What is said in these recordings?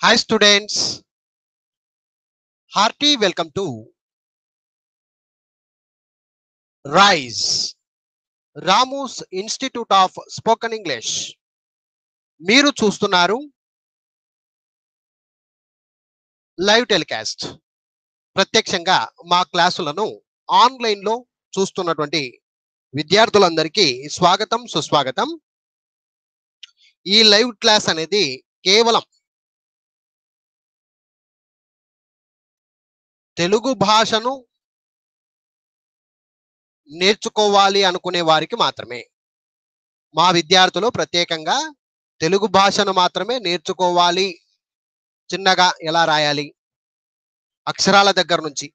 Hi students, hearty welcome to RISE, Ramu's Institute of Spoken English. మీరు చూస్తున్నారు live telecast. ప్రత్యక్షంగా మా క్లాసులను ఆన్లైన్లో చూస్తున్నటువంటి విద్యార్థులందరికీ స్వాగతం, సుస్వాగతం. ఈ లైవ్ క్లాస్ అనేది కేవలం తెలుగు భాషను నేర్చుకోవాలి అనుకునే వారికి మాత్రమే. మా విద్యార్థులు ప్రత్యేకంగా తెలుగు భాషను మాత్రమే నేర్చుకోవాలి, చిన్నగా ఎలా రాయాలి అక్షరాల దగ్గర నుంచి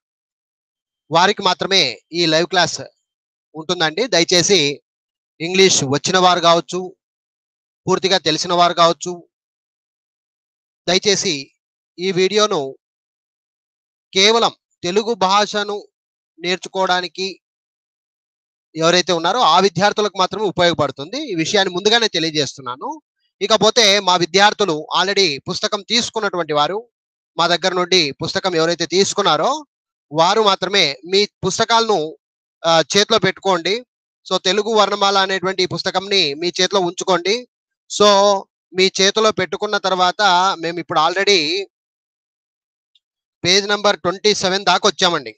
వారికి మాత్రమే ఈ లైవ్ క్లాస్ ఉంటుందండి. దయచేసి ఇంగ్లీష్ వచ్చిన వారు కావచ్చు, పూర్తిగా తెలిసిన వారు కావచ్చు, దయచేసి ఈ వీడియోను కేవలం తెలుగు భాషను నేర్చుకోవడానికి ఎవరైతే ఉన్నారో ఆ విద్యార్థులకు మాత్రమే ఉపయోగపడుతుంది. ఈ విషయాన్ని ముందుగానే తెలియజేస్తున్నాను. ఇకపోతే మా విద్యార్థులు ఆల్రెడీ పుస్తకం తీసుకున్నటువంటి వారు, మా దగ్గర నుండి పుస్తకం ఎవరైతే తీసుకున్నారో వారు మాత్రమే మీ పుస్తకాలను చేతిలో పెట్టుకోండి. సో తెలుగు వర్ణమాల అనేటువంటి ఈ పుస్తకంని మీ చేతిలో ఉంచుకోండి. సో మీ చేతిలో పెట్టుకున్న తర్వాత మేము ఇప్పుడు ఆల్రెడీ పేజ్ నెంబర్ 27 దాకా వచ్చామండి.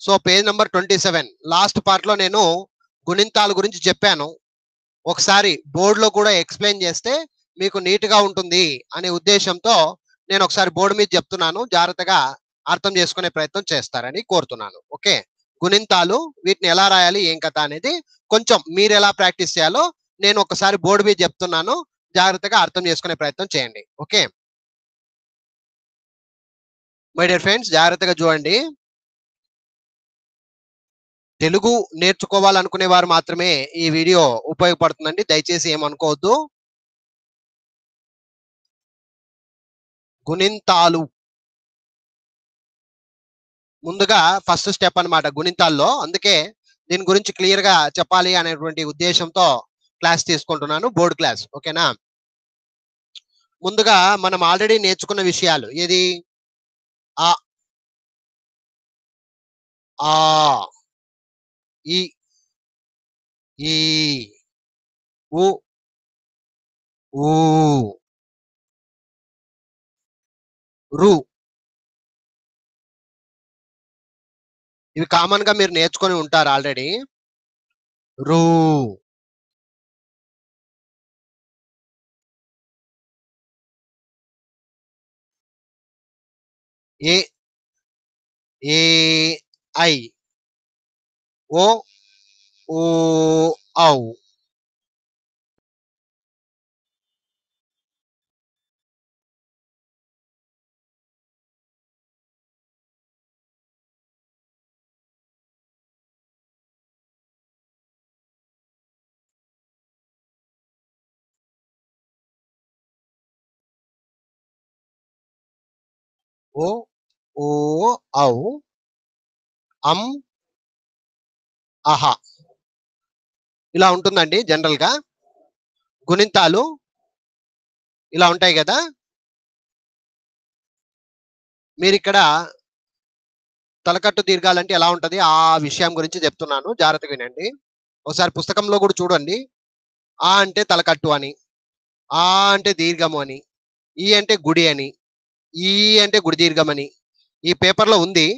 సో పేజ్ నెంబర్ 27 లాస్ట్ పార్ట్లో నేను గుణింతాల గురించి చెప్పాను. ఒకసారి బోర్డులో కూడా ఎక్స్ప్లెయిన్ చేస్తే మీకు నీట్గా ఉంటుంది అనే ఉద్దేశంతో నేను ఒకసారి బోర్డు మీద చెప్తున్నాను. జాగ్రత్తగా అర్థం చేసుకునే ప్రయత్నం చేస్తారని కోరుతున్నాను. ఓకే, గుణింతాలు వీటిని ఎలా రాయాలి ఏం కథ అనేది కొంచెం మీరు ఎలా ప్రాక్టీస్ చేయాలో నేను ఒకసారి బోర్డు మీద చెప్తున్నాను. జాగ్రత్తగా అర్థం చేసుకునే ప్రయత్నం చేయండి. ఓకే మై డియర్ ఫ్రెండ్స్, జాగ్రత్తగా చూడండి. తెలుగు నేర్చుకోవాలనుకునే వారు మాత్రమే ఈ వీడియో ఉపయోగపడుతుందండి. దయచేసి ఏమనుకోవద్దు. గుణింతాలు ముందుగా ఫస్ట్ స్టెప్ అన్నమాట గుణింతాల్లో. అందుకే దీని గురించి క్లియర్ గా చెప్పాలి అనేటువంటి ఉద్దేశంతో క్లాస్ తీసుకుంటున్నాను, బోర్డు క్లాస్. ఓకేనా, ముందుగా మనం ఆల్రెడీ నేర్చుకున్న విషయాలు ఏది, ఆ ఆ ఈ ఈ ఉ ఊ రు, ఇవి కామన్ గా మీరు నేర్చుకొని ఉంటారు ఆల్రెడీ. రు, ఏ ఏ ఐ, ఓ ఓ ఔ, ఓ ఓ ఔ, అం అహ. ఇలా ఉంటుందండి జనరల్ గా గుణింతాలు ఇలా ఉంటాయి కదా. మీరు ఇక్కడ తలకట్టు దీర్ఘాలంటే ఎలా ఉంటది ఆ విషయం గురించి చెప్తున్నాను, జాగ్రత్తగా వినండి. ఒకసారి పుస్తకంలో కూడా చూడండి. ఆ అంటే తలకట్టు అని, ఆ అంటే దీర్ఘము అని, ఈ అంటే గుడి అని, ఈ అంటే గుడి దీర్ఘం అని ఈ పేపర్లో ఉంది.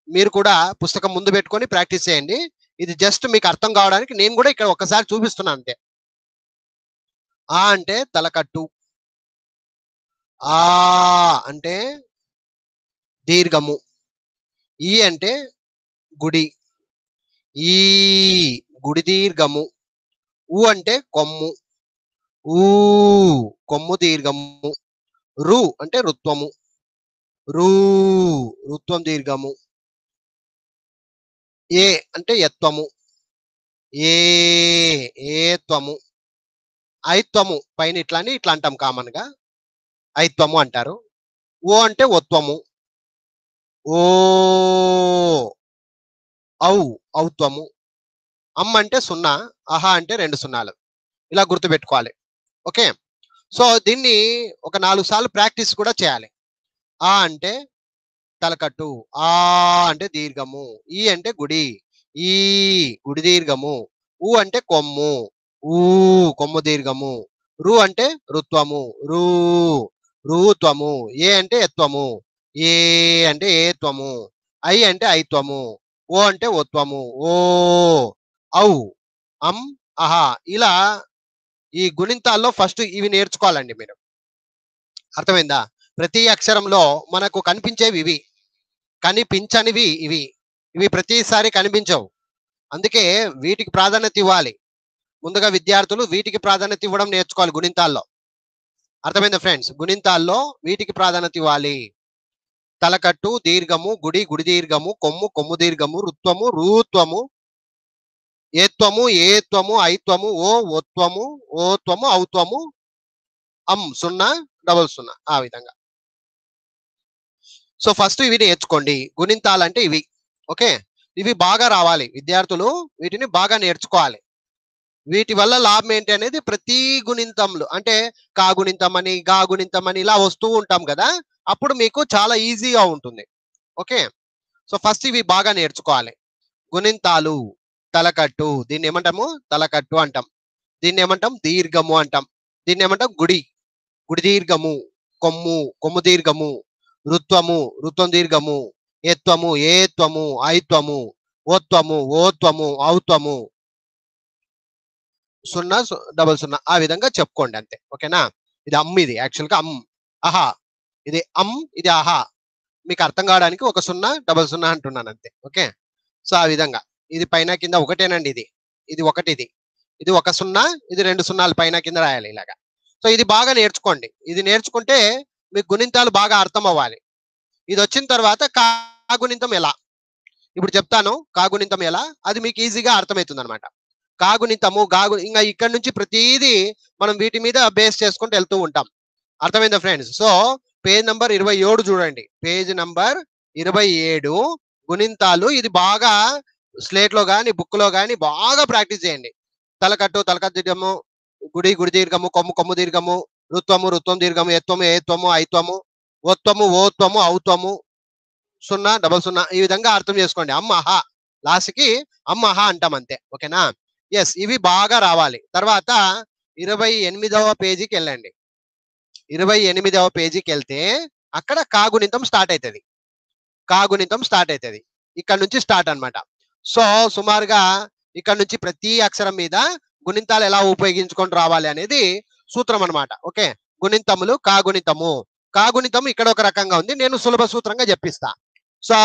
మీరు కూడా పుస్తకం ముందు పెట్టుకొని ప్రాక్టీస్ చేయండి. ఇది జస్ట్ మీకు అర్థం కావడానికి నేను కూడా ఇక్కడ ఒకసారి చూపిస్తున్నాను అంతే. ఆ అంటే తలకట్టు, ఆ అంటే దీర్ఘము, ఈ అంటే గుడి, ఈ గుడి దీర్ఘము, ఊ అంటే కొమ్ము, ఊ కొమ్ము దీర్ఘము, రు అంటే రుత్వము, రూ రుత్వం దీర్ఘము, ఏ అంటే ఎత్వము, ఏ ఏత్వము, ఐత్వము పైన ఇట్లా అని ఇట్లా అంటాం కామన్ గా, ఐత్వము అంటారు. ఓ అంటే ఒత్వము, ఓ ఔ ఔత్వము, అమ్ అంటే 0, అహ అంటే 2 సున్నాలు. ఇలా గుర్తుపెట్టుకోవాలి. ఓకే, సో దీన్ని ఒక 4 సార్లు ప్రాక్టీస్ కూడా చేయాలి. ఆ అంటే తలకట్టు, ఆ అంటే దీర్ఘము, ఈ అంటే గుడి, ఈ గుడి దీర్ఘము, ఊ అంటే కొమ్ము, ఊ కొమ్ము దీర్ఘము, రు అంటే రుత్వము, రు రుత్వము, ఏ అంటే ఎత్వము, ఏ అంటే ఏత్వము, ఐ అంటే ఐత్వము, ఓ అంటే ఓత్వము, ఓ ఔ అం అహ ఇలా ఈ గుణింతాల్లో ఫస్ట్ ఇవి నేర్చుకోవాలండి మీరు. అర్థమైందా? ప్రతి అక్షరంలో మనకు కనిపించేవి ఇవి, కనిపించనివి ఇవి. ఇవి ప్రతిసారి కనిపించవు. అందుకే వీటికి ప్రాధాన్యత ఇవ్వాలి. ముందుగా విద్యార్థులు వీటికి ప్రాధాన్యత ఇవ్వడం నేర్చుకోవాలి గుణింతాల్లో. అర్థమైందా ఫ్రెండ్స్? గుణింతాల్లో వీటికి ప్రాధాన్యత ఇవ్వాలి. తలకట్టు, దీర్ఘము, గుడి, గుడి దీర్ఘము, కొమ్ము, కొమ్ము దీర్ఘము, రుత్వము, రూత్వము, ఏత్వము, ఏత్వము, ఐత్వము, ఓ ఓత్వము, ఓత్వము, ఔత్వము, అం 0, డబల్ 0 ఆ విధంగా. సో ఫస్ట్ ఇవి నేర్చుకోండి. గుణింతాలంటే ఇవి. ఓకే. ఇవి బాగా రావాలి. విద్యార్థులు వీటిని బాగా నేర్చుకోవాలి. వీటి వల్ల లాభం ఏంటి అనేది ప్రతి గుణింతంలో అంటే కా గుణింతం అని, గా గుణింతం అని ఇలా వస్తూ ఉంటాం కదా! అప్పుడు మీకు చాలా ఈజీగా ఉంటుంది. ఓకే. సో ఫస్ట్ ఇవి బాగా నేర్చుకోవాలి. గుణింతాలు, తలకట్టు దీన్ని ఏమంటాము? తలకట్టు అంటాం. దీన్ని ఏమంటాం? దీర్ఘము అంటాం. దీన్ని ఏమంటాం? గుడి, గుడి దీర్ఘము, కొమ్ము, కొమ్ము దీర్ఘము, రుత్వము, రుత్వం దీర్ఘము, ఏత్వము, ఏత్వము, ఐత్వము, ఓత్వము, ఓత్వము, ఔత్వము, 0, డబల్ 0 ఆ విధంగా చెప్పుకోండి అంతే. ఓకేనా? ఇది అమ్ ఇది యాక్చువల్‌గా అమ్. అహా! ఇది అమ్, ఇది అహా. మీకు అర్థం కావడానికి ఒక 0, డబల్ 0 అంటున్నాను అంతే. ఓకే. సో ఆ విధంగా. ఇది పైన కింద ఒకటేనండి ఇది. ఇది ఒకటి ఇది. ఇది ఒక 0, ఇది 2 సున్నాలు పైన కింద రాయాలి ఇలాగా. సో ఇది బాగా నేర్చుకోండి. ఇది నేర్చుకుంటే మీకు గుణింతాలు బాగా అర్థం అవ్వాలి. ఇదొచ్చిన తర్వాత కాగుణింతం ఎలా? ఇప్పుడు చెప్తాను కాగుణింతం ఎలా? అది మీకు ఈజీగా అర్థమవుతుందన్నమాట. కాగుణింతము, ఇంగా ఇక్కడ నుంచి ప్రతీదీ మనం వీటి మీద బేస్ చేసుకుంటూ వెళ్తూ ఉంటాం. అర్థమైందా ఫ్రెండ్స్? సో పేజ్ నంబర్ 27 చూడండి. Page number 27 గుణింతాలు. ఇది బాగా స్లేట్‌లో గాని, బుక్‌లో గాని బాగా ప్రాక్టీస్ చేయండి. తలకట్టు, తలకట్టు దీర్ఘము, గుడి, గుడి దీర్ఘము, కొమ్ము, కొమ్ము దీర్ఘము, రుత్వము, రుత్వం దీర్ఘము, ఎత్వము, ఏత్వము, ఐత్వము, ఓత్వము, ఓత్వము, ఔత్వము, 0, డబల్ 0 ఈ విధంగా అర్థం చేసుకోండి. అమ్, అహా లాస్ట్‌కి అమ్, అహా అంటాం అంతే. ఓకేనా? యెస్ ఇవి బాగా రావాలి. తర్వాత 28వ పేజీకెళ్ళండి. 28వ పేజీకెళ్తే అక్కడ కాగుణింతం స్టార్ట్ అయితది. కాగుణింతం స్టార్ట్ అయితది. ఇక్కడ నుంచి స్టార్ట్ అన్నమాట. సో సుమారుగా ఇక్కడ నుంచి ప్రతి అక్షరం మీద గుణింతాలు ఎలా ఉపయోగించుకొని రావాలి అనేది సూత్రం అన్నమాట. ఓకే. గుణింతములు, కాగుణితము. కాగుణితం ఇక్కడ ఒక రకంగా ఉంది. నేను సులభ సూత్రంగా చెప్పిస్తా. సో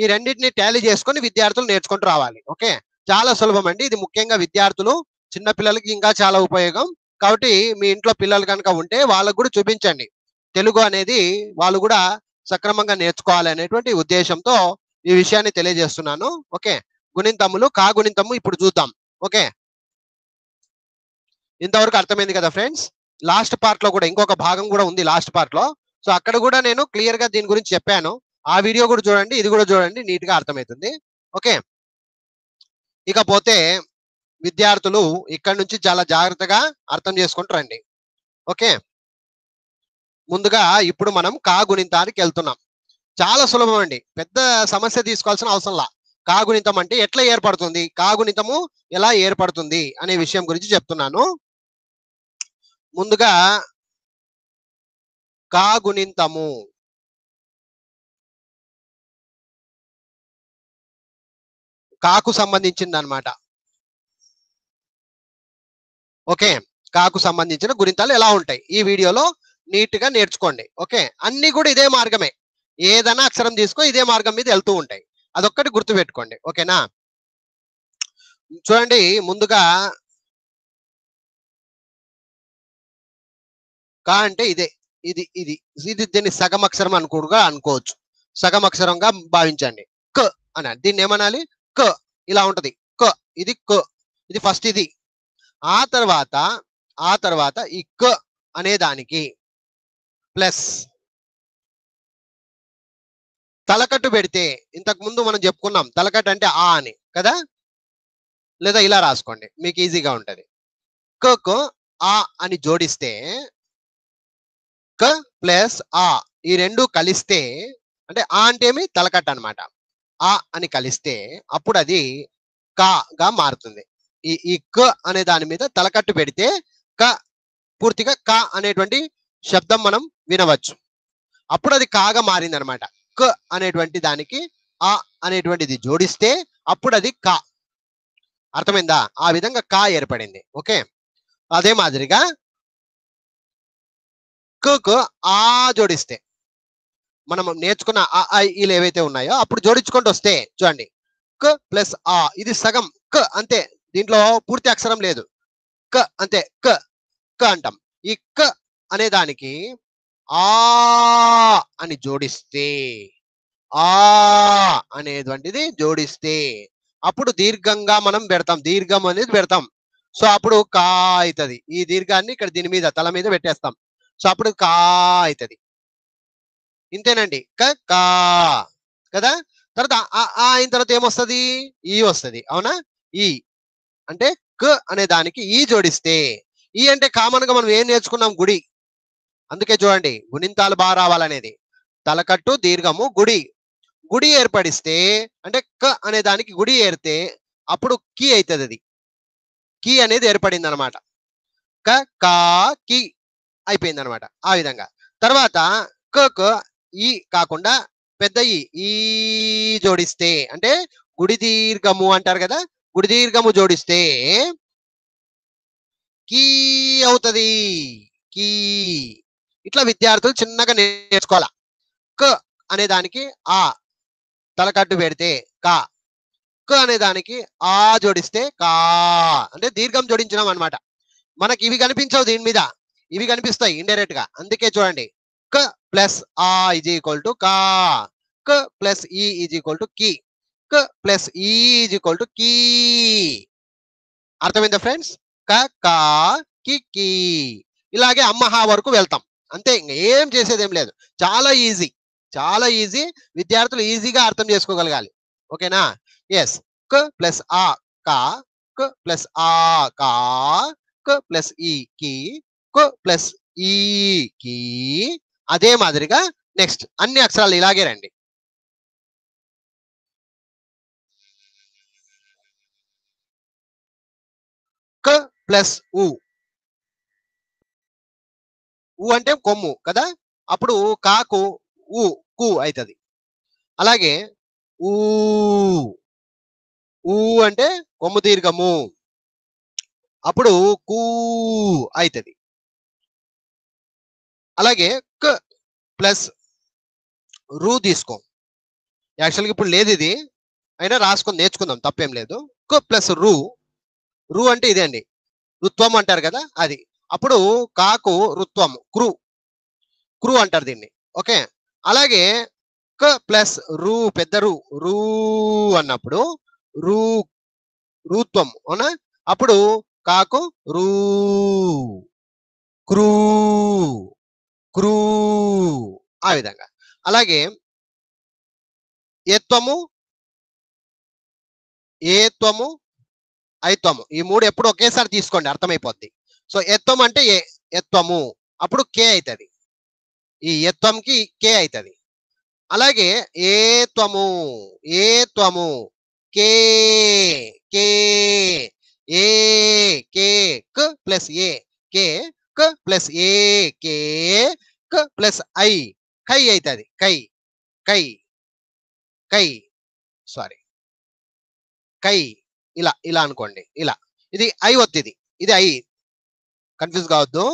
ఈ రెండింటిని టాలీ చేసుకొని విద్యార్థులు నేర్చుకుంటూ రావాలి. ఓకే. చాలా సులభం అండి. ఇది ముఖ్యంగా విద్యార్థులు, చిన్న పిల్లలకి ఇంకా చాలా ఉపయోగం. కాబట్టి మీ ఇంట్లో పిల్లలు కనుక ఉంటే వాళ్ళకు కూడా చూపించండి. తెలుగు అనేది వాళ్ళు కూడా సక్రమంగా నేర్చుకోవాలి అనేటువంటి ఉద్దేశంతో ఈ విషయాన్ని తెలియజేస్తున్నాను. ఓకే. గుణింతములు, కాగుణింతము ఇప్పుడు చూద్దాం. ఓకే. ఇంతవరకు అర్థమైంది కదా ఫ్రెండ్స్? లాస్ట్ పార్ట్ లో కూడా ఇంకొక భాగం కూడా ఉంది లాస్ట్ పార్ట్ లో. సో అక్కడ కూడా నేను క్లియర్ గా దీని గురించి చెప్పాను. ఆ వీడియో కూడా చూడండి, ఇది కూడా చూడండి, నీట్ గా అర్థమవుతుంది. ఓకే. ఇకపోతే విద్యార్థులు ఇక్కడ నుంచి చాలా జాగ్రత్తగా అర్థం చేసుకుంటూ రండి. ఓకే. ముందుగా ఇప్పుడు మనం కాగుణింతానికి వెళ్తున్నాం. చాలా సులభం అండి. పెద్ద సమస్య తీసుకోవాల్సిన అవసరంలా. కాగుణితం అంటే ఎట్లా ఏర్పడుతుంది? కాగుణితము ఎలా ఏర్పడుతుంది అనే విషయం గురించి చెప్తున్నాను. ముందుగా కాగుణింతము. కాకు సంబంధించింది అన్నమాట. ఓకే. కాకు సంబంధించిన గుణింతాలు ఎలా ఉంటాయి? ఈ వీడియోలో నీట్ గా నేర్చుకోండి. ఓకే. అన్ని కూడా ఇదే మార్గమే. ఏదైనా అక్షరం తీసుకో ఇదే మార్గం మీద వెళ్తూ ఉంటాయి. అదొక్కటి గుర్తుపెట్టుకోండి. ఓకేనా? చూడండి ముందుగా కా అంటే ఇదే. ఇది ఇది. ఇది దీన్ని సగం అక్షరం కూడా అనుకోవచ్చు. సగం అక్షరంగా భావించండి. క అనాలి. దీన్ని ఏమనాలి? క ఇలా ఉంటది. క ఇది క. ఇది ఫస్ట్ ఇది. ఆ తర్వాత ఆ తర్వాత ఈ క అనే దానికి ప్లస్ తలకట్టు పెడితే ఇంతకు ముందు మనం చెప్పుకున్నాం. తలకట్టు అంటే ఆ అని కదా? లేదా ఇలా రాసుకోండి. మీకు ఈజీగా ఉంటది. కకు ఆ అని జోడిస్తే క ప్లస్ ఆ ఈ రెండు కలిస్తే అంటే ఆ అంటే ఏమి తలకట్ట అన్నమాట. ఆ అని కలిస్తే అప్పుడు అది గా మారుతుంది. ఈ క అనే దాని మీద తలకట్టు పెడితే క పూర్తిగా క అనేటువంటి శబ్దం మనం వినవచ్చు. అప్పుడు అది కాగా మారిందనమాట. క అనేటువంటి దానికి ఆ అనేటువంటిది జోడిస్తే అప్పుడు అది క. అర్థమైందా? ఆ విధంగా క ఏర్పడింది. ఓకే. అదే మాదిరిగా కు ఆ జోడిస్తే మనం నేర్చుకున్న అ, ఆ, ఈలు ఏవైతే ఉన్నాయో అప్పుడు జోడించుకుంటూ వస్తే చూడండి. క ప్లస్ ఆ ఇది సగం క అంతే. దీంట్లో పూర్తి అక్షరం లేదు. క అంతే. క అంటాం. ఈ క అనే దానికి ఆ అని జోడిస్తే ఆ అనేటువంటిది జోడిస్తే అప్పుడు దీర్ఘంగా మనం పెడతాం. దీర్ఘం అనేది పెడతాం. సో అప్పుడు కా అవుతుంది. ఈ దీర్ఘాన్ని ఇక్కడ దీని మీద తల మీద పెట్టేస్తాం. సో అప్పుడు కా అవుతుంది. ఇంతేనండి. కా కదా. తర్వాత ఆ అయిన తర్వాత ఏమొస్తుంది? ఈ వస్తుంది. అవునా? ఈ అంటే క అనే దానికి ఈ జోడిస్తే ఈ అంటే కామన్ గా మనం ఏం నేర్చుకున్నాం? గుడి. అందుకే చూడండి గుణింతాలు బాగా రావాలనేది. తలకట్టు దీర్ఘము గుడి. గుడి ఏర్పడిస్తే అంటే క అనే దానికి గుడి ఏరితే అప్పుడు కి అవుతుంది. అది కి అనేది ఏర్పడింది అనమాట. కా కి అయిపోయింది అనమాట. ఆ విధంగా తర్వాత క ఈ కాకుండా పెద్ద ఈ జోడిస్తే అంటే గుడి దీర్ఘము అంటారు కదా. గుడి దీర్ఘము జోడిస్తే కీ అవుతుంది. కీ ఇట్లా విద్యార్థులు చిన్నగా నేర్చుకోవాలా. క అనే దానికి ఆ తలకట్టు పెడితే కా. క అనే దానికి ఆ జోడిస్తే కా అంటే దీర్ఘం జోడించినాం అనమాట. మనకి ఇవి కనిపించవు దీని మీద. ఇవి కనిపిస్తాయి ఇండైరెక్ట్ గా. అందుకే చూడండి. క ప్లస్ ఆ ఇజ్ ఈక్వల్ టు కా. క ప్లస్ ఈ ఇజ్ ఈక్వల్ టు కి. క ప్లస్ ఈ ఇజ్ ఈక్వల్ టు కీ. అర్థమైందా ఫ్రెండ్స్? క కా కి కీ. ఇలాగే అమ్మహా వరకు వెళ్తాం. అంతే, ఇంక ఏం చేసేదేం లేదు. చాలా ఈజీ. చాలా ఈజీ. విద్యార్థులు ఈజీగా అర్థం చేసుకోగలగాలి. ఓకేనా? ఎస్. క ప్లస్ ఆ కా. క ప్లస్ ఆ కా. క ప్లస్ ఈ కి. క ప్లస్ ఈ కి. అదే మాదిరిగా నెక్స్ట్ అన్ని అక్షరాలు ఇలాగే రండి. క ప్లస్ ఉ. ఊ అంటే కొమ్ము కదా. అప్పుడు కాకు ఊ కు అవుతుంది. అలాగే ఊ. ఊ అంటే కొమ్ము దీర్ఘము. అప్పుడు కూ అవుతుంది. అలాగే క ప్లస్ రు తీసుకో. యాక్చువల్గా ఇప్పుడు లేదు ఇది, అయినా రాసుకొని నేర్చుకుందాం, తప్పేం లేదు. క ప్లస్ రు. రు అంటే ఇదే అండి. రుత్వం అంటారు కదా అది. అప్పుడు కాకు రుత్వం క్రు. క్రు అంటారు దీన్ని. ఓకే. అలాగే క ప్లస్ రు పెద్ద రు రూ అన్నప్పుడు రూ రూత్వం అవునా. అప్పుడు కాకు రూ క్రూ క్రూ ఆ విధంగా. అలాగే ఏత్వము ఏత్వము ఐత్వము ఈ మూడు ఎప్పుడు ఒకేసారి తీసుకోండి, అర్థమైపోద్ది. సో ఎత్వం అంటే ఏ ఎత్వము అప్పుడు కే అవుతుంది. ఈ ఎత్వంకి కే అవుతుంది. అలాగే ఏత్వము ఏత్వము కే కే ఏ కే క ప్లస్ ఏ కే క ప్లస్ ఏ కే క ప్లస్ ఐ కై అవుతుంది. కై కై కై సారీ కై ఇలా ఇలా అనుకోండి. ఇలా ఇది ఐ ఒత్తిది. ఇది ఐ. కన్ఫ్యూజ్ కావద్దు.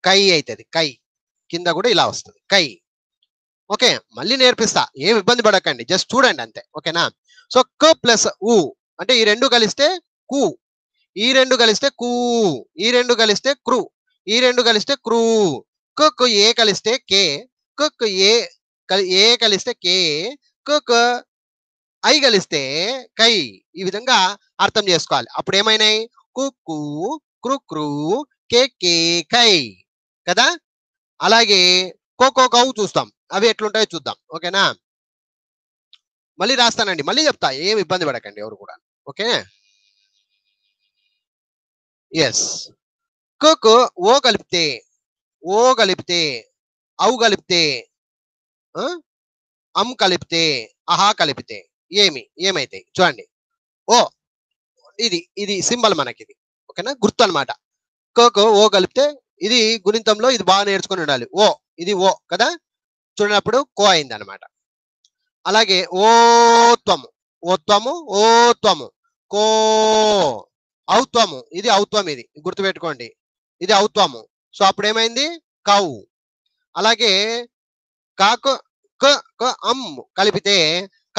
కై అవుతుంది. కై కింద కూడా ఇలా వస్తుంది. కై. ఓకే. మళ్ళీ నేర్పిస్తా, ఏం ఇబ్బంది పడకండి, జస్ట్ చూడండి అంతే. ఓకేనా? సో క ప్లస్ ఉ అంటే ఈ రెండు కలిస్తే కు. ఈ రెండు కలిస్తే కూ. ఈ రెండు కలిస్తే క్రు. ఈ రెండు కలిస్తే క్రూ. కు ఏ కలిస్తే కే. కు ఏ ఏ కలిస్తే కే. కు ఐ కలిస్తే కై. ఈ విధంగా అర్థం చేసుకోవాలి. అప్పుడు ఏమైనాయి? కుక్కు క్రు క్రు కే కే కై కదా. అలాగే కోకో కౌ చూస్తాం, అవి ఎట్లుంటాయో చూద్దాం. ఓకేనా? మళ్ళీ రాస్తానండి, మళ్ళీ చెప్తా, ఏం ఇబ్బంది పడకండి ఎవరు కూడా. ఓకే. ఎస్. కుక్ ఓ కలిపితే ఓ కలిపితే ఔ కలిపితే అమ్ కలిపితే అహా కలిపితే ఏమైతాయి చూడండి. ఓ ఇది సింబల్ మనకిది. ఓకేనా, గుర్తు అనమాట. కోకు ఓ కలిపితే ఇది గుణితంలో ఇది బాగా నేర్చుకుని ఉండాలి. ఇది ఓ కదా, చూడనప్పుడు కో అయింది అనమాట. అలాగే ఓత్వము ఓత్వము ఓత్వము కో ఔత్వము ఇది ఔత్వం, ఇది గుర్తుపెట్టుకోండి, ఇది ఔత్వము. సో అప్పుడు ఏమైంది కౌ. అలాగే కాకు క క అమ్ కలిపితే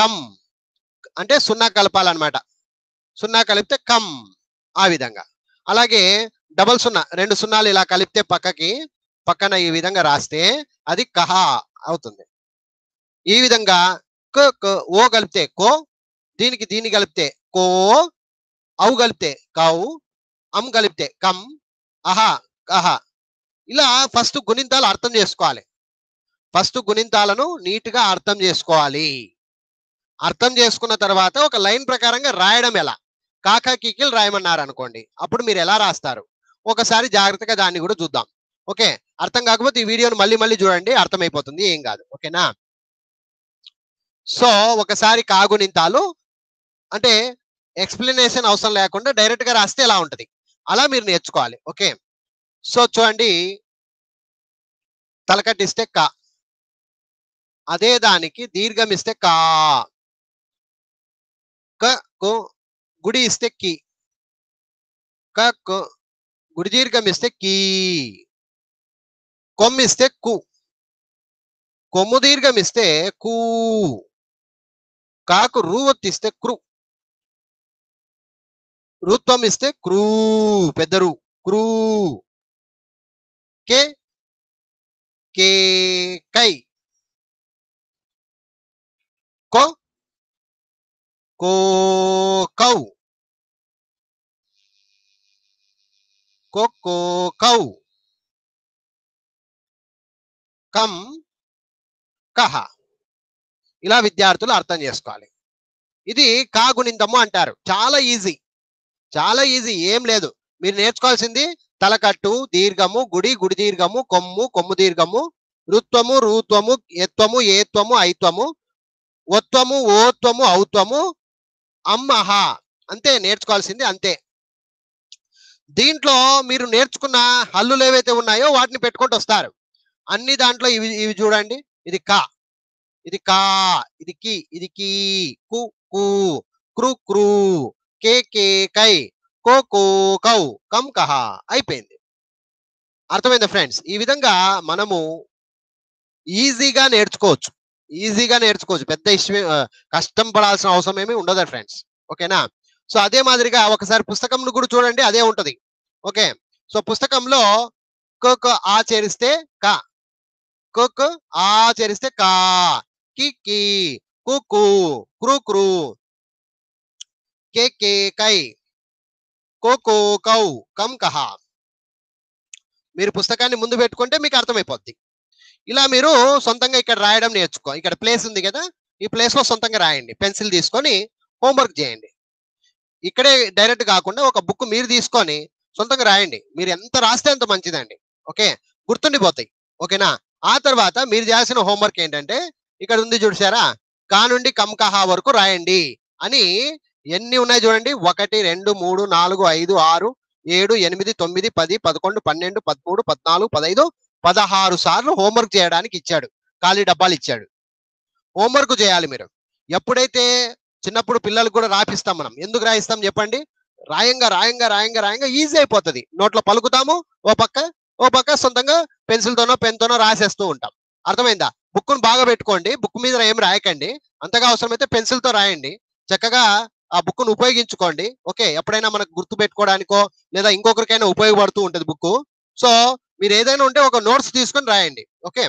కమ్, అంటే సున్నా కలపాలన్నమాట. సున్నా కలిపితే కమ్, ఆ విధంగా. అలాగే డబల్ సున్నా, 2 సున్నాలు ఇలా కలిపితే పక్కన ఈ విధంగా రాస్తే అది కహ అవుతుంది. ఈ విధంగా ఓ కలిపితే కో, దీన్ని కలిపితే కో, ఔ కలిపితే కౌ, అమ్ కలిపితే కమ్, అహా కహ. ఇలా ఫస్ట్ గుణింతాలు అర్థం చేసుకోవాలి. ఫస్ట్ గుణింతాలను నీట్ గా అర్థం చేసుకోవాలి. అర్థం చేసుకున్న తర్వాత ఒక లైన్ ప్రకారంగా రాయడం ఎలా, కాకా కీకిలు రాయమన్నారు అనుకోండి, అప్పుడు మీరు ఎలా రాస్తారు ఒకసారి జాగ్రత్తగా దాన్ని కూడా చూద్దాం. ఓకే, అర్థం కాకపోతే ఈ వీడియోను మళ్ళీ చూడండి, అర్థమైపోతుంది, ఏం కాదు. ఓకేనా. సో ఒకసారి కాగుణింతాలు అంటే ఎక్స్ప్లెనేషన్ అవసరం లేకుండా డైరెక్ట్ గా రాస్తే ఎలా ఉంటది, అలా మీరు నేర్చుకోవాలి. ఓకే, సో చూడండి, తలకట్టిస్తే క, అదే దానికి దీర్ఘం ఇస్తే కా, గుడి ఇస్తే కి, గుడి దీర్ఘం ఇస్తే కీ, కొమ్మిస్తే కు, కొమ్ము దీర్ఘం ఇస్తే కూ, కాకు రూ ఒత్తిస్తే క్రు, రుత్వం ఇస్తే క్రూ, పెద్ద రూ క్రూ, కే కే కై, కో కో కౌ, కో కౌ, కం కహ. ఇలా విద్యార్థులు అర్థం చేసుకోవాలి. ఇది కాగుణింతము అంటారు. చాలా ఈజీ, చాలా ఈజీ, ఏం లేదు. మీరు నేర్చుకోవాల్సింది తలకట్టు, దీర్ఘము, గుడి దీర్ఘము, కొమ్ము దీర్ఘము, రుత్వము రూత్వము, ఎత్వము ఏత్వము ఐత్వము, ఒత్వము ఓత్వము ఔత్వము, అమ్మహ. అంతే నేర్చుకోవాల్సింది, అంతే. దీంట్లో మీరు నేర్చుకున్న హల్లులు ఏవైతే ఉన్నాయో వాటిని పెట్టుకుంటూ వస్తారు. అన్ని దాంట్లో ఇవి చూడండి, ఇది కా, ఇది కా, ఇది కి, ఇది కీ, కు కు, క్రు క్రూ, కే కే కై, కో కో కౌ, కం కహ. అయిపోయింది. అర్థమైందా ఫ్రెండ్స్? ఈ విధంగా మనము ఈజీగా నేర్చుకోవచ్చు, పెద్ద ఇష్యూ, కష్టం పడాల్సిన అవసరం ఏమీ ఉండదు ఫ్రెండ్స్. ఓకేనా. సో అదే మాదిరిగా ఒకసారి పుస్తకంను కూడా చూడండి, అదే ఉంటది. ఓకే, సో పుస్తకంలో క ఆ చేరిస్తే క, క ఆ చేరిస్తే కా, కి కి, కు కు, క్రు క్రు, కే కే కై, కో కో కౌ, కం కహ. మీరు పుస్తకాన్ని ముందు పెట్టుకుంటే మీకు అర్థమైపోద్ది. ఇలా మీరు సొంతంగా ఇక్కడ రాయడం నేర్చుకో. ఇక్కడ ప్లేస్ ఉంది కదా, ఈ ప్లేస్ లో సొంతంగా రాయండి. పెన్సిల్ తీసుకొని హోంవర్క్ చేయండి. ఇక్కడే డైరెక్ట్ కాకుండా ఒక బుక్ మీరు తీసుకొని సొంతంగా రాయండి. మీరు ఎంత రాస్తే అంత మంచిదండి. ఓకే, గుర్తుండిపోతాయి. ఓకేనా. ఆ తర్వాత మీరు చేయాల్సిన హోంవర్క్ ఏంటంటే, ఇక్కడ ఉంది చూసారా, కా నుండి కం కహా వరకు రాయండి అని. ఎన్ని ఉన్నాయి చూడండి, 1 2 3 4 5 6 7 8 9 10 11 12 13 14 15 16 సార్లు హోంవర్క్ చేయడానికి ఇచ్చాడు. ఖాళీ డబ్బాలు ఇచ్చాడు. హోంవర్క్ చేయాలి మీరు. ఎప్పుడైతే చిన్నప్పుడు పిల్లలకు కూడా రాపిస్తాం మనం, ఎందుకు రాయిస్తాం చెప్పండి, రాయంగా ఈజీ అయిపోతుంది. నోట్లో పలుకుతాము, ఓ పక్క సొంతంగా పెన్సిల్తోనో పెన్తోనో రాసేస్తూ ఉంటాం. అర్థమైందా? బుక్ను బాగా పెట్టుకోండి, బుక్ మీద ఏం రాయకండి. అంతగా అవసరమైతే పెన్సిల్తో రాయండి. చక్కగా ఆ బుక్ను ఉపయోగించుకోండి. ఓకే, ఎప్పుడైనా మనకు గుర్తు పెట్టుకోవడానికో లేదా ఇంకొకరికైనా ఉపయోగపడుతూ ఉంటుంది బుక్. సో మీరు ఏదైనా ఉంటే ఒక నోట్స్ తీసుకొని రాయండి. ఓకే,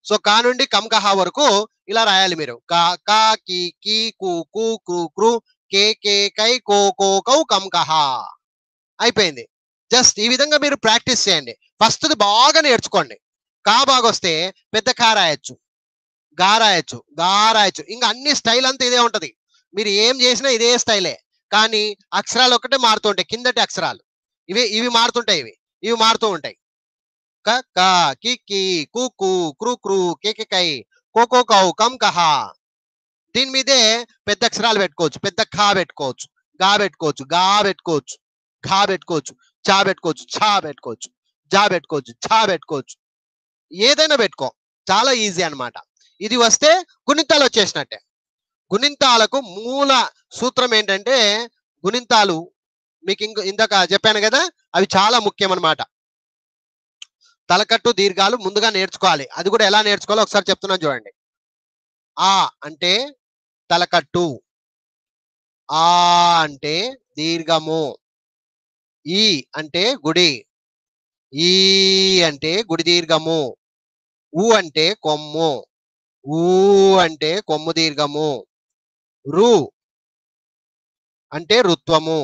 సో కా నుండి కం కహా వరకు ఇలా రాయాలి మీరు. కా కా కి కీ కు కు క్రు క్రు, కే కే కై కో కో కౌ కం కహా. అయిపోయింది. జస్ట్ ఈ విధంగా మీరు ప్రాక్టీస్ చేయండి. ఫస్ట్ బాగా నేర్చుకోండి. కా బాగా వస్తే పెద్ద కా రాయొచ్చు, గా రాయొచ్చు, ఇంకా అన్ని స్టైల్ అంతా ఇదే ఉంటది. మీరు ఏం చేసినా ఇదే స్టైలే, కానీ అక్షరాలు ఒకటే మారుతూ ఉంటాయి. కిందటి అక్షరాలు ఇవి మారుతుంటాయి, ఇవి మారుతూ ఉంటాయి. క క కి కి కు కు క్రు క్రు కేకై కోకో కౌ కం కహ. దీని మీదే పెద్ద అక్షరాలు పెట్టుకోవచ్చు, పెద్ద ఖా పెట్టుకోవచ్చు, గా పెట్టుకోవచ్చు, గా పెట్టుకోవచ్చు, ఘా పెట్టుకోవచ్చు, చా పెట్టుకోవచ్చు, ఛా పెట్టుకోవచ్చు, జా పెట్టుకోవచ్చు, ఛా పెట్టుకోవచ్చు, ఏదైనా పెట్టుకో. చాలా ఈజీ అన్నమాట. ఇది వస్తే గుణింతాలు వచ్చేసినట్టే. గుణింతాలకు మూల సూత్రం ఏంటంటే, గుణింతాలు మీకు ఇందాక చెప్పాను కదా, అవి చాలా ముఖ్యం అన్నమాట. తలకట్టు దీర్ఘాలు ముందుగా నేర్చుకోవాలి. అది కూడా ఎలా నేర్చుకోవాలో ఒకసారి చెప్తున్నాను చూడండి. ఆ అంటే తలకట్టు, ఆ అంటే దీర్ఘము, ఈ అంటే గుడి, ఈ అంటే గుడి దీర్ఘము, ఊ అంటే కొమ్ము, ఊ అంటే కొమ్ము దీర్ఘము, రు అంటే రుత్వము,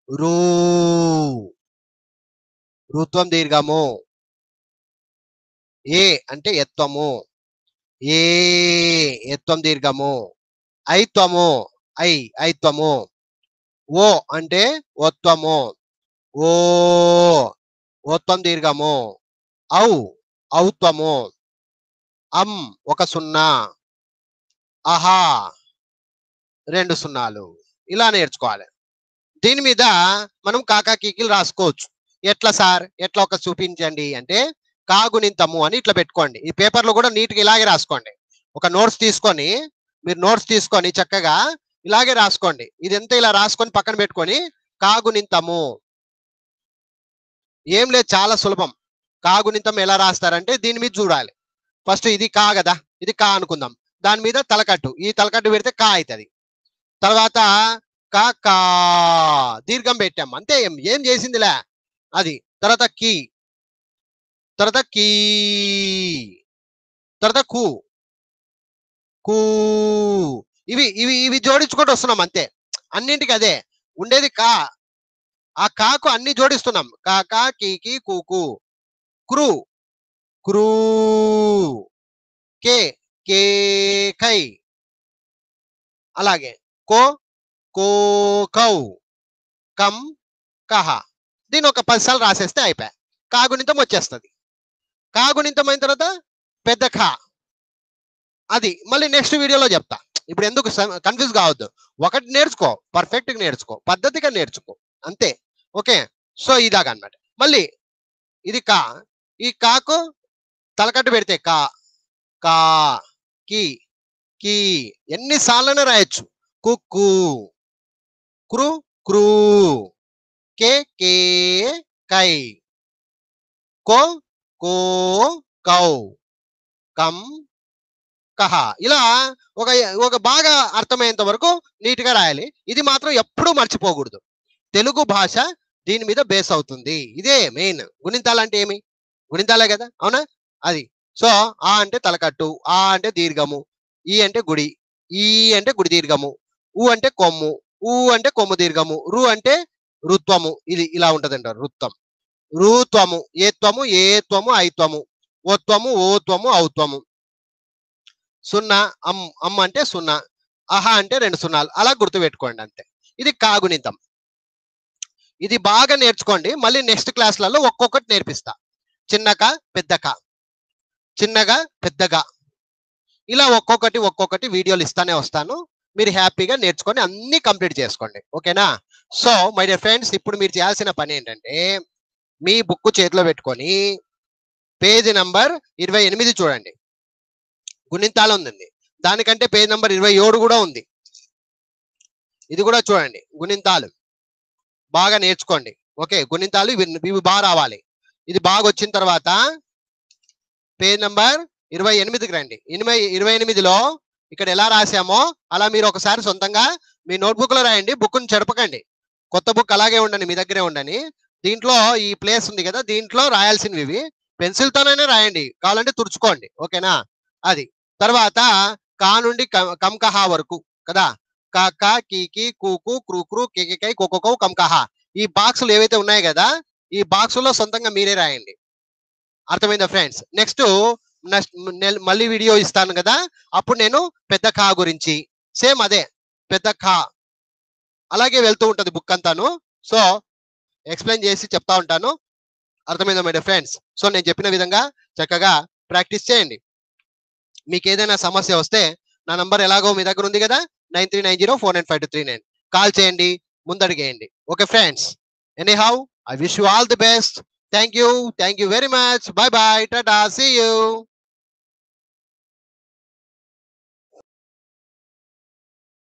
రూ రుత్వం దీర్ఘము, ఏ అంటే ఎత్వము, ఏ ఎత్వం దీర్ఘము, ఐత్వము, ఐత్వము, ఓ అంటే ఓత్వము, ఓ ఓత్వం దీర్ఘము, ఔ ఔత్వము, ఒక సున్నా, అహా 2 సున్నాలు. ఇలా నేర్చుకోవాలి. దీని మీద మనం కాకా కీకిలు రాసుకోవచ్చు. ఎట్లా సార్, ఎట్లా ఒక చూపించండి అంటే, కాగుణింతము అని ఇట్లా పెట్టుకోండి. ఈ పేపర్లో కూడా నీట్గా ఇలాగే రాసుకోండి. ఒక నోట్స్ తీసుకొని, మీరు నోట్స్ తీసుకొని చక్కగా ఇలాగే రాసుకోండి. ఇదంతా ఇలా రాసుకొని పక్కన పెట్టుకొని, కాగుణింతము. ఏం లేదు, చాలా సులభం. కాగుణింతం ఎలా రాస్తారంటే దీని మీద చూడాలి. ఫస్ట్ ఇది కా కదా, ఇది కా అనుకుందాం. దాని మీద తలకట్టు, ఈ తలకట్టు పెడితే కా అవుతుంది. తర్వాత కా కా దీర్ఘం పెట్టాం, అంతే. ఏం చేసిందిలే అది. తర్వాత కీ, తర్వాత కీ, తర్వాత కు కూ, ఇవి ఇవి ఇవి జోడించుకుంటూ వస్తున్నాం అంతే. అన్నింటికి అదే ఉండేది. కా, ఆ కాకు అన్ని జోడిస్తున్నాం. కా కా కీ కీ కు కు, క్రూ క్రూ, కే కే కై, అలాగే కో కో కౌ, కం కహ. దీని ఒక 10 సార్లు రాసేస్తే అయిపోయా, కాగుణితం వచ్చేస్తుంది. కాగుణితం అయిన తర్వాత పెద్ద ఖా, అది మళ్ళీ నెక్స్ట్ వీడియోలో చెప్తా. ఇప్పుడు ఎందుకు కన్ఫ్యూజ్ కావద్దు. ఒకటి నేర్చుకో, పర్ఫెక్ట్ గా నేర్చుకో, పద్ధతిగా నేర్చుకో, అంతే. ఓకే, సో ఇదాగన్నమాట. మళ్ళీ ఇది కా, ఈ కాకు తలకట్టు పెడితే కా కా, కి కి, ఎన్నిసార్లైనా రాయొచ్చు. కుక్కు, క్రు క్రూ, కే కే కై, కో కో కౌ, కం కహ. ఇలా ఒక ఒక బాగా అర్థమయ్యేంత వరకు నీట్ గా రాయాలి. ఇది మాత్రం ఎప్పుడూ మర్చిపోకూడదు. తెలుగు భాష దీని మీద బేస్ అవుతుంది. ఇదే మెయిన్. గుణింతాలు అంటే ఏమి? గుణింతాలే కదా, అవునా? అది. సో ఆ అంటే తలకట్టు, ఆ అంటే దీర్ఘము, ఈ అంటే గుడి, ఈ అంటే గుడి దీర్ఘము, ఊ అంటే కొమ్ము, ఊ అంటే కొమ్ము దీర్ఘము, రు అంటే రుత్వము. ఇది ఇలా ఉంటదంట, రుత్వం, రుత్వము, ఏత్వము, ఏత్వము, ఐత్వము, ఓత్వము, ఓత్వము, ఔత్వము, సున్నా, అమ్ అంటే సున్నా, అహ అంటే 2 సున్నాలు. అలా గుర్తుపెట్టుకోండి అంతే. ఇది కాగుణితం. ఇది బాగా నేర్చుకోండి. మళ్ళీ నెక్స్ట్ క్లాస్లలో ఒక్కొక్కటి నేర్పిస్తా. చిన్నక పెద్దక, చిన్నగా పెద్దగా, ఇలా ఒక్కొక్కటి ఒక్కొక్కటి వీడియోలు ఇస్తానే వస్తాను. మీరు హ్యాపీగా నేర్చుకొని అన్ని కంప్లీట్ చేసుకోండి. ఓకేనా? సో మై డియర్ ఫ్రెండ్స్, ఇప్పుడు మీరు చేయాల్సిన పని ఏంటంటే, మీ బుక్ చేతిలో పెట్టుకొని పేజీ నంబర్ 28 చూడండి. గుణింతాలు ఉంది. దానికంటే పేజ్ నంబర్ 27 కూడా ఉంది. ఇది కూడా చూడండి. గుణింతాలు బాగా నేర్చుకోండి. ఓకే, గుణింతాలు ఇవి బాగా రావాలి. ఇది బాగా వచ్చిన తర్వాత పేజ్ నంబర్ 28కి రండి. 28లో ఇక్కడ ఎలా రాసామో అలా మీరు ఒకసారి సొంతంగా మీ నోట్బుక్ లో రాయండి. బుక్ను చెడపకండి. కొత్త బుక్ అలాగే ఉండని, మీ దగ్గరే ఉండని. దీంట్లో ఈ ప్లేస్ ఉంది కదా, దీంట్లో రాయాల్సినవి పెన్సిల్తోనైనా రాయండి, కావాలంటే తుడుచుకోండి. ఓకేనా? అది. తర్వాత కా నుండి కంకహ వరకు కదా, క క కి కి కు కు క్రు క్రు కే కే కై కో కో కౌ కంకహ. ఈ బాక్సులు ఏవైతే ఉన్నాయి కదా, ఈ బాక్సులో సొంతంగా మీరే రాయండి. అర్థమైందా ఫ్రెండ్స్? నెక్స్ట్ మళ్ళీ వీడియో ఇస్తాను కదా, అప్పుడు నేను పెద్ద ఖా గురించి సేమ్ అదే పెద్ద ఖా అలాగే వెళ్తూ ఉంటది బుక్ అంతాను. సో ఎక్స్ప్లెయిన్ చేసి చెప్తా ఉంటాను. అర్థమైందా మై డియర్ ఫ్రెండ్స్? సో నేను చెప్పిన విధంగా చక్కగా ప్రాక్టీస్ చేయండి. మీకు ఏదైనా సమస్య వస్తే నా నంబర్ ఎలాగో మీ దగ్గర ఉంది కదా, 9390495239. కాల్ చేయండి, ముందడిగేయండి. Okay friends, anyhow I wish you all the best. Thank you very much. Bye bye, tata, see you.